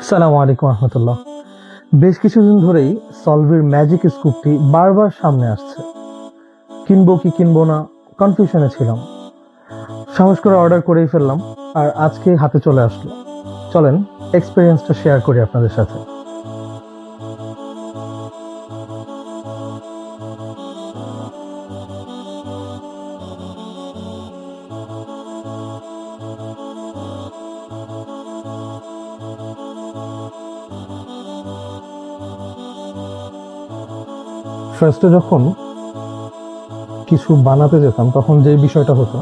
আসসালামু আলাইকুম রহমতুল্লাহ। বেশ কিছুদিন ধরেই সলভির ম্যাজিক স্কুপটি বারবার সামনে আসছে। কিনবো কি কিনবো না কনফিউশনে ছিলাম। সাহস করে অর্ডার করেই ফেললাম, আর আজকে হাতে চলে আসলো। চলেন এক্সপিরিয়েন্সটা শেয়ার করি আপনাদের সাথে। ফার্স্টে যখন কিছু বানাতে যেতাম তখন যে বিষয়টা হতো,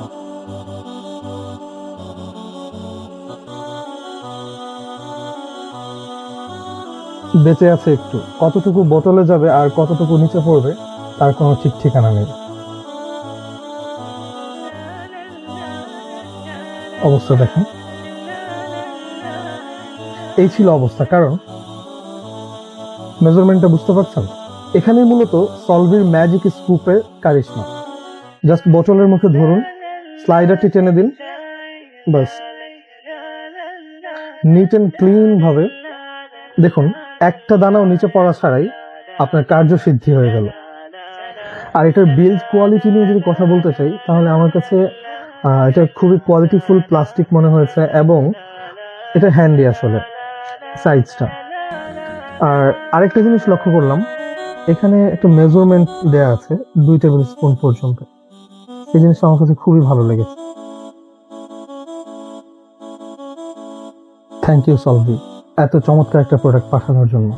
বেঁচে আছে একটু, কতটুকু বোতলে যাবে আর কতটুকু নিচে পড়বে তার কোনো ঠিক ঠিকানা নেই। অবস্থা দেখেন, এই ছিল অবস্থা। কারণ মেজারমেন্টটা বুঝতে পারছেন, এখানে মূলত সলভির ম্যাজিক স্কুপের কারিশমা। জাস্ট বোতলের মুখে ধরুন, স্লাইডারটি টেনে দিন, বাস নিট এন্ড ক্লিন ভাবে দেখুন, একটা দানাও নিচে পড়া ছাড়াই আপনার কার্যসিদ্ধি হয়ে গেল। আর এটার বিল্ড কোয়ালিটি নিয়ে যদি কথা বলতে চাই, তাহলে আমার কাছে এটা খুবই কোয়ালিটিফুল প্লাস্টিক মনে হয়েছে, এবং এটা হ্যান্ডি আসলে সাইজটা। আর আরেকটা জিনিস লক্ষ্য করলাম, এখানে একটা মেজারমেন্ট দেয়া আছে 2 টেবিল স্পুন পর্যন্ত। এই জিনিসটা আমার কাছে খুবই ভালো লেগেছে। থ্যাংক ইউ সলভি, এত চমৎকার একটা প্রোডাক্ট পাঠানোর জন্য।